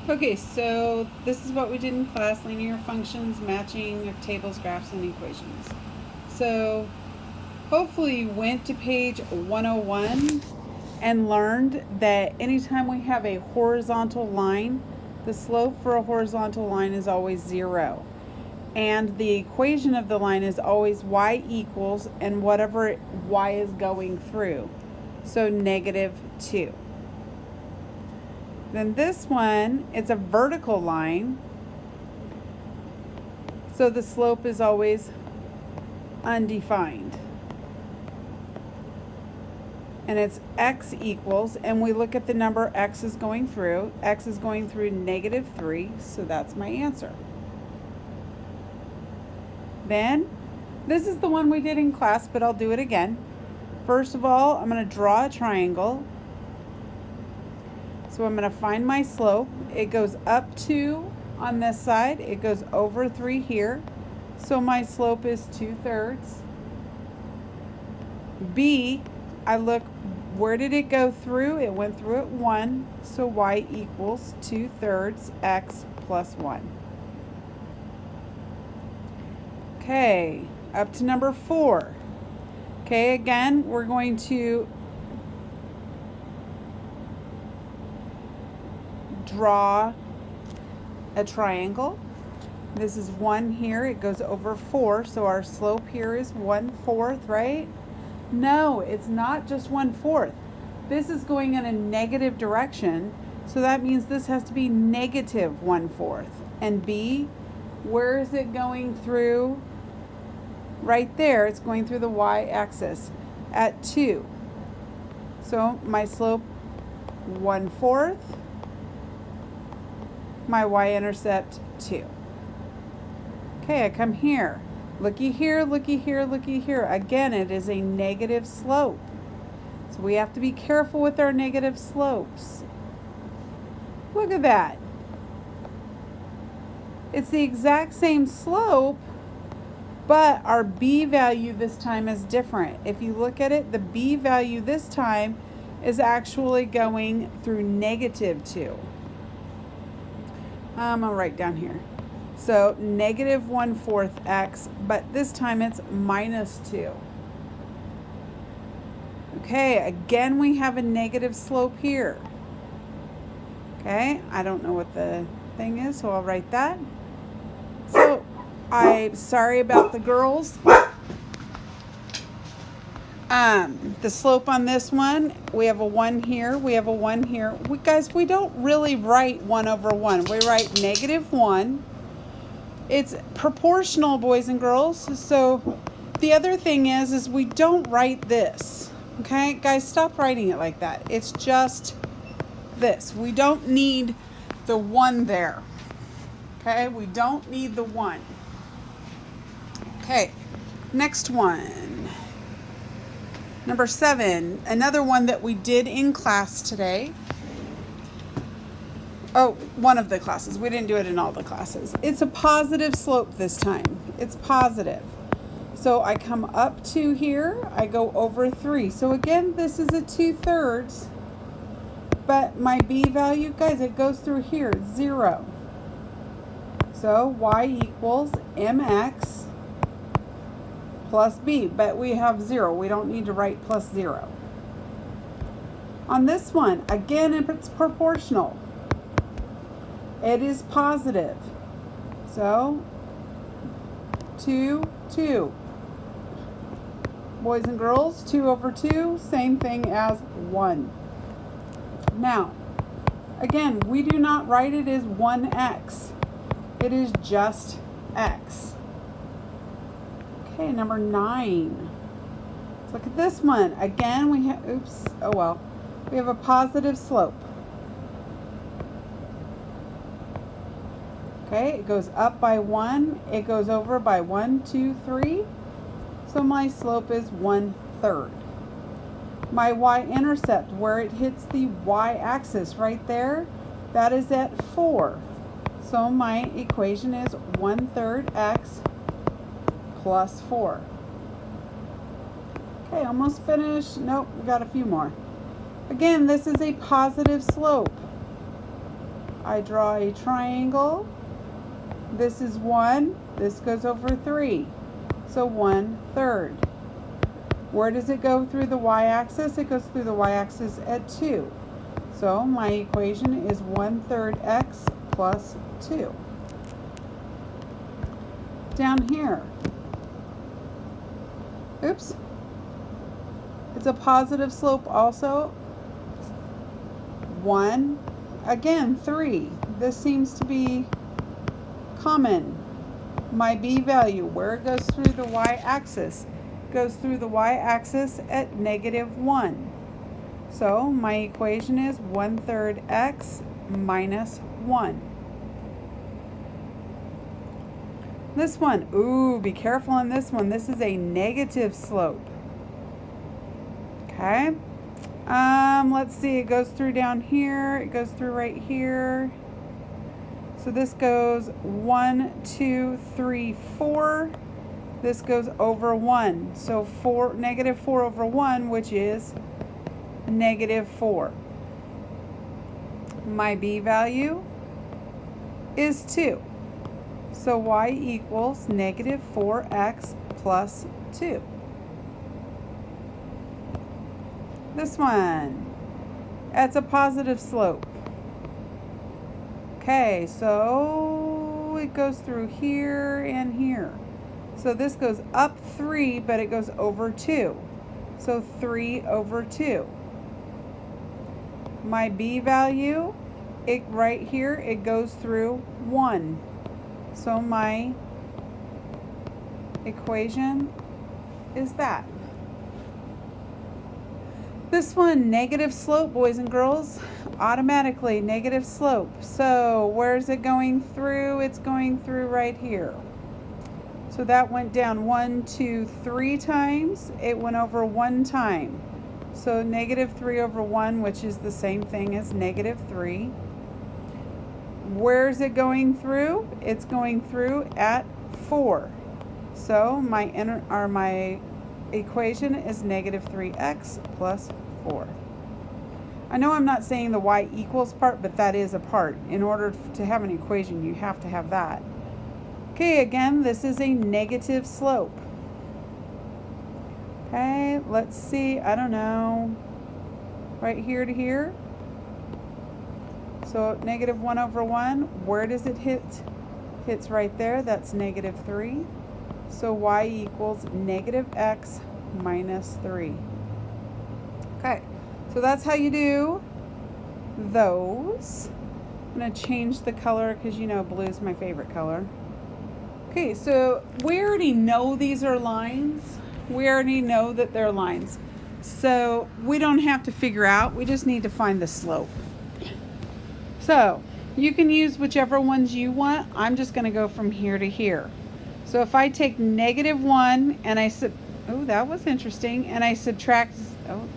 Okay, so this is what we did in class, linear functions, matching of tables, graphs, and equations. So hopefully you went to page 101 and learned that anytime we have a horizontal line, the slope for a horizontal line is always 0. And the equation of the line is always y equals and whatever y is going through. So -2. Then this one, it's a vertical line. So the slope is always undefined. And it's x equals, and we look at the number x is going through. X is going through -3, so that's my answer. Then, this is the one we did in class, but I'll do it again. First of all, I'm going to draw a triangle. So I'm going to find my slope. It goes up 2 on this side. It goes over 3 here. So my slope is 2/3. B, I look, where did it go through? It went through at 1. So y equals 2/3 x plus 1. Okay, up to number 4. Okay, again, we're going to draw a triangle. This is 1 here, it goes over 4, so our slope here is 1/4, right? No, it's not just 1/4. This is going in a negative direction, so that means this has to be -1/4. And B, where is it going through? Right there, it's going through the y-axis at 2. So my slope 1/4, my y-intercept 2. Okay, I come here. Looky here, looky here, looky here. Again, it is a negative slope. So we have to be careful with our negative slopes. Look at that. It's the exact same slope, but our b value this time is different. If you look at it, the b value this time is actually going through -2. I'm going to write down here. So -1/4 x, but this time it's -2. Okay, again we have a negative slope here. Okay, I don't know what the thing is, so I'll write that. So I'm sorry about the girls. The slope on this one, we have a 1 here, we have a 1 here. Guys, we don't really write 1/1. We write -1. It's proportional, boys and girls. So the other thing is we don't write this. Okay, guys, stop writing it like that. It's just this. We don't need the 1 there. Okay, we don't need the 1. Okay, next one. Number 7, another one that we did in class today. Oh, one of the classes. We didn't do it in all the classes. It's a positive slope this time. It's positive. So I come up 2 here. I go over 3. So again, this is a 2/3. But my b value, guys, it goes through here. 0. So y equals mx plus b. But we have 0. We don't need to write plus 0. On this one, again, it's proportional. It is positive. So 2, 2. Boys and girls, 2/2, same thing as 1. Now, again, we do not write it as 1x. It is just x. Okay, number 9. Let's look at this one. Again, we have, we have a positive slope. Okay, it goes up by 1, it goes over by 1, 2, 3. So my slope is 1/3. My y-intercept, where it hits the y-axis right there, that is at 4. So my equation is 1/3 x plus 4. Okay, almost finished. Nope, we got a few more. Again, this is a positive slope. I draw a triangle. This is 1. This goes over 3. So 1/3. Where does it go through the y-axis? It goes through the y-axis at 2. So my equation is 1/3 x plus 2. Down here, oops, it's a positive slope also. 1, again 3. This seems to be common. My b value, where it goes through the y-axis, goes through the y-axis at -1. So my equation is 1/3 x minus 1. This one, ooh, be careful on this one. This is a negative slope. Okay. Let's see, it goes through down here. It goes through right here. So this goes 1, 2, 3, 4. This goes over 1. So -4 over 1, which is -4. My b value is 2. So y equals -4x plus 2. This one, that's a positive slope. Okay, so it goes through here and here. So this goes up 3, but it goes over 2. So 3 over 2. My b value, right here, it goes through 1. So my equation is that. This one, negative slope, boys and girls, automatically negative slope. So where's it going through? It's going through right here. So that went down 1, 2, 3 times. It went over 1 time. So -3 over 1, which is the same thing as -3. Where's it going through? It's going through at 4. So my equation is -3x plus 4. I know I'm not saying the y equals part, but that is a part. In order to have an equation, you have to have that. Okay, again, this is a negative slope. Okay, let's see, I don't know, right here to here. So -1 over 1, where does it hit? Hits right there, that's -3. So y equals -x minus 3. Okay, so that's how you do those. I'm going to change the color because you know blue is my favorite color. Okay, so we already know these are lines. We already know that they're lines. So we don't have to figure out, we just need to find the slope. So you can use whichever ones you want. I'm just going to go from here to here. So if I take -1 and oh, that was interesting, and I subtract, oh,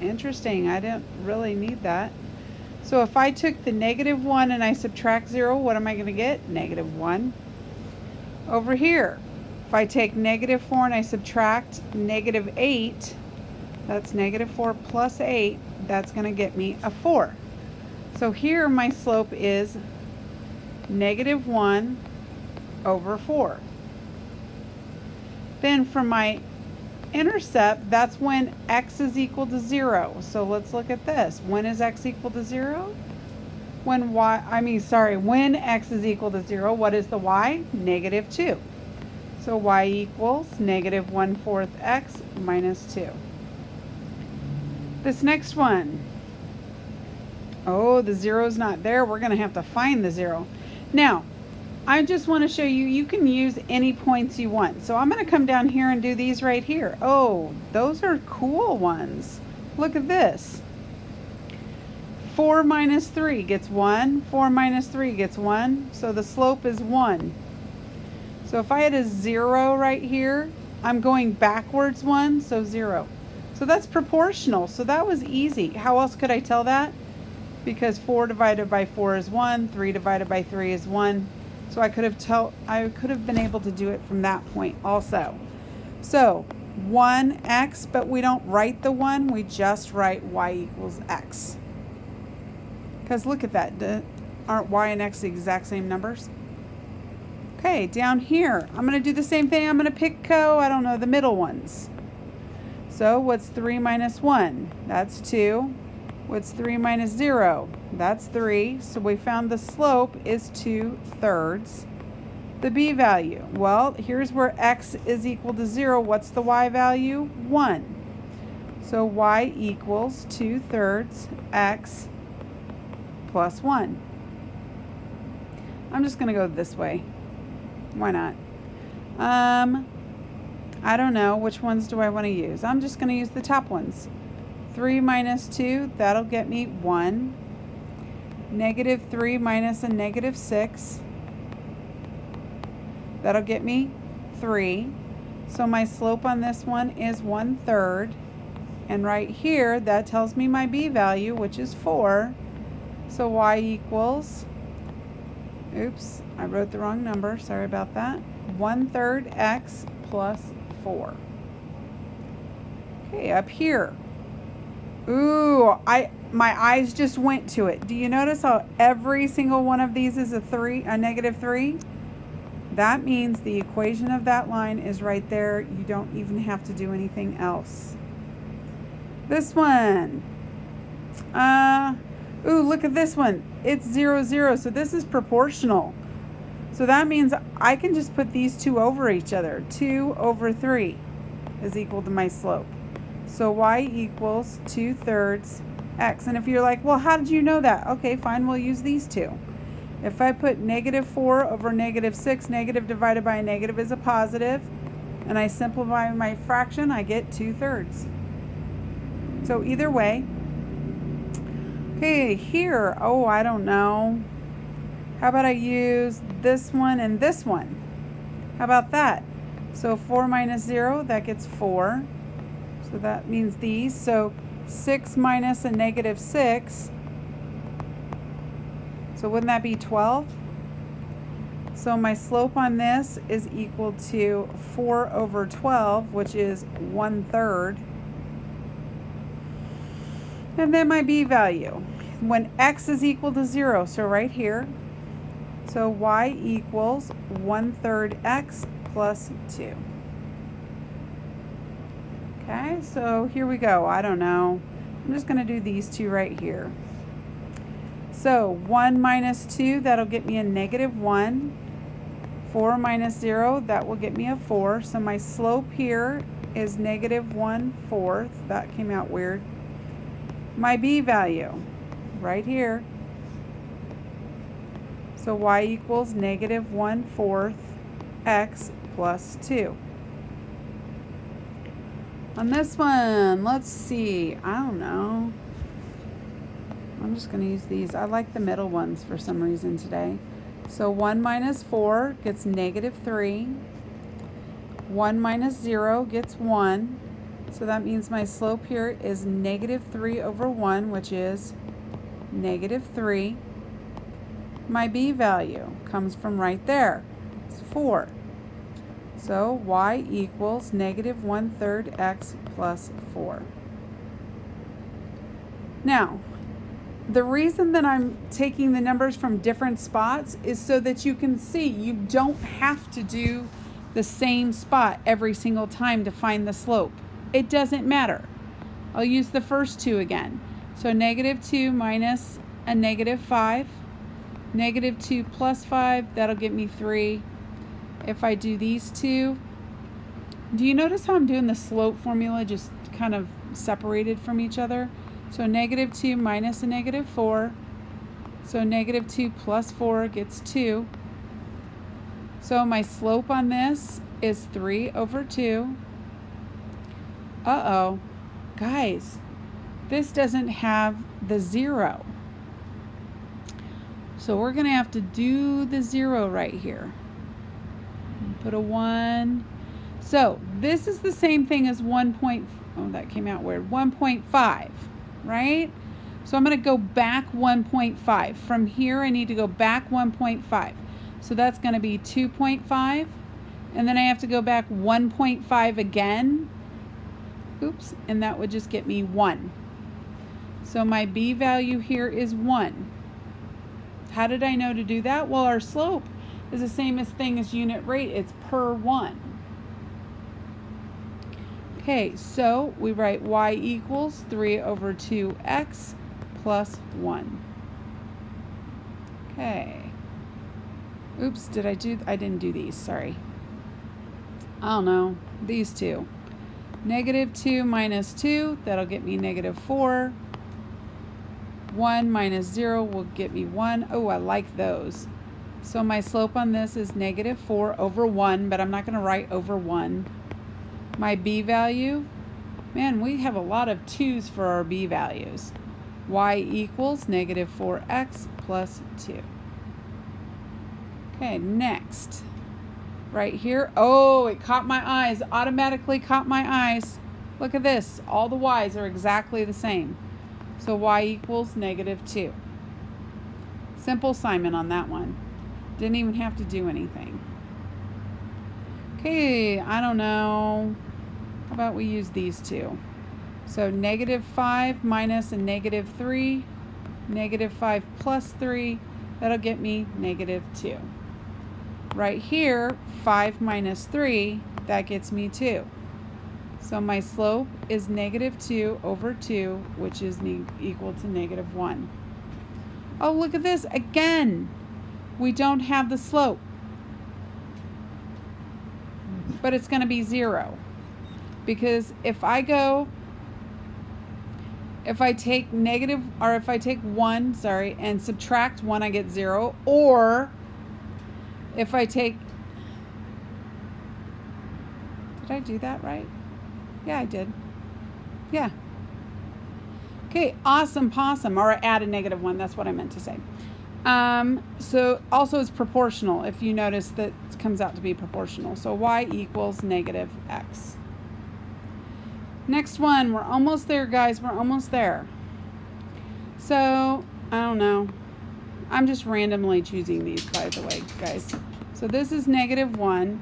interesting, I didn't really need that. So if I took the -1 and I subtract 0, what am I going to get? -1. Over here, if I take -4 and I subtract -8, that's -4 plus 8, that's going to get me a 4. So here my slope is -1 over 4. Then for my intercept, that's when x is equal to 0. So let's look at this. When is x equal to 0? When when x is equal to 0, what is the y? -2. So y equals -1/4 x minus 2. This next one, oh, the 0 is not there. We're going to have to find the 0. Now, I just want to show you, you can use any points you want. So I'm going to come down here and do these right here. Oh, those are cool ones. Look at this. 4 minus 3 gets 1. 4 minus 3 gets 1. So the slope is 1. So if I had a 0 right here, I'm going backwards 1, so 0. So that's proportional. So that was easy. How else could I tell that? Because 4 divided by 4 is 1. 3 divided by 3 is 1. So I could have been able to do it from that point also. So 1x, but we don't write the 1, we just write y equals x. Because look at that, Aren't y and x the exact same numbers? Okay, down here, I'm going to do the same thing. I'm going to pick, I don't know, the middle ones. So what's 3 minus 1? That's 2. What's 3 minus 0? That's 3. So we found the slope is 2/3. The b value, well, here's where x is equal to 0. What's the y value? 1. So y equals 2/3 x plus 1. I'm just going to go this way. Why not? I don't know. Which ones do I want to use? I'm just going to use the top ones. 3 minus 2, that'll get me 1. -3 minus a -6. That'll get me 3. So my slope on this one is 1/3. And right here, that tells me my b value, which is 4. So y equals, oops, I wrote the wrong number. Sorry about that. 1/3 x plus 4. Okay, up here. Ooh, my eyes just went to it. Do you notice how every single one of these is a -3? That means the equation of that line is right there. You don't even have to do anything else. This one. Ooh, look at this one. It's 0, 0. So this is proportional. So that means I can just put these two over each other. 2/3 is equal to my slope. So y equals 2/3 x. And if you're like, well, how did you know that? Okay, fine, we'll use these two. If I put -4 over -6, negative divided by a negative is a positive, and I simplify my fraction, I get 2/3. So either way. Okay, here, oh, I don't know. How about I use this one and this one? How about that? So 4 minus 0, that gets 4. So that means these. So 6 minus a -6. So wouldn't that be 12? So my slope on this is equal to 4/12, which is 1/3. And then my b value, when x is equal to 0, so right here, so y equals 1/3 x plus 2. Okay, so here we go. I don't know. I'm just going to do these two right here. So 1 minus 2, that'll get me a -1. 4 minus 0, that will get me a 4. So my slope here is -1/4. That came out weird. My b value, right here. So y equals -1/4 x plus 2. On this one, let's see. I don't know. I'm just going to use these. I like the middle ones for some reason today. So 1 minus 4 gets -3. 1 minus 0 gets 1. So that means my slope here is -3/1, which is -3. My b value comes from right there. It's 4. So y equals -1/3 x plus 4. Now, the reason that I'm taking the numbers from different spots is so that you can see you don't have to do the same spot every single time to find the slope. It doesn't matter. I'll use the first two again. So -2 minus a -5. -2 plus 5, that'll get me 3. If I do these two, do you notice how I'm doing the slope formula just kind of separated from each other? So -2 minus a -4. So -2 plus 4 gets 2. So my slope on this is 3/2. Uh-oh. Guys, this doesn't have the 0. So we're going to have to do the 0 right here. Put a 1. So this is the same thing as 1. Oh, that came out weird. 1.5, right? So I'm going to go back 1.5. From here, I need to go back 1.5. So that's going to be 2.5. And then I have to go back 1.5 again. Oops. And that would just get me 1. So my b value here is 1. How did I know to do that? Well, our slope is the same thing as unit rate. It's per 1. Okay, so we write y equals 3 over 2x plus 1. Okay. Oops, I didn't do these, sorry. I don't know, these two. -2 minus 2, that'll get me -4. 1 minus 0 will get me 1. Oh, I like those. So my slope on this is -4 over 1, but I'm not going to write over 1. My b value, man, we have a lot of 2's for our b values. Y equals -4x plus 2. Okay, next. Right here. Oh, it caught my eyes. Automatically caught my eyes. Look at this. All the y's are exactly the same. So y equals -2. Simple assignment on that one. Didn't even have to do anything. Okay, I don't know. How about we use these two? So -5 minus a -3, -5 plus 3, that'll get me -2. Right here, 5 minus 3, that gets me 2. So my slope is -2 over 2, which is equal to -1. Oh, look at this. Again, we don't have the slope. But it's going to be 0. Because if I take if I take 1, and subtract 1, I get 0. Or if I take, did I do that right? Yeah, I did. Yeah. Okay, awesome possum, or add a -1, that's what I meant to say. So also it's proportional. If you notice that it comes out to be proportional. So y equals -x. Next one, we're almost there, guys, we're almost there. So, I don't know. I'm just randomly choosing these, by the way, guys. So this is -1,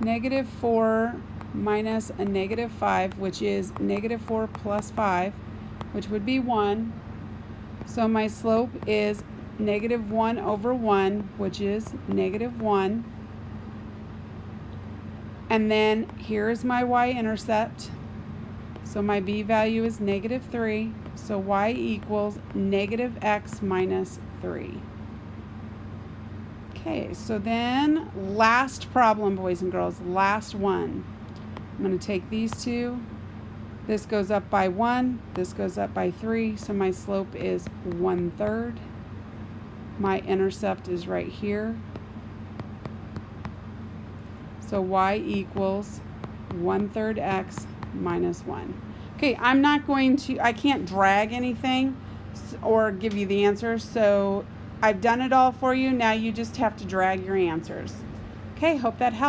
-4 minus a -5, which is -4 plus 5, which would be 1. So my slope is -1 over 1, which is -1. And then here's my y-intercept. So my b value is -3. So y equals -x minus 3. Okay, so then last problem, boys and girls, last one. I'm going to take these two. This goes up by 1. This goes up by 3. So my slope is 1/3. My intercept is right here. So y equals 1/3 x minus 1. Okay, I can't drag anything or give you the answers, so I've done it all for you. Now you just have to drag your answers. Okay, hope that helps.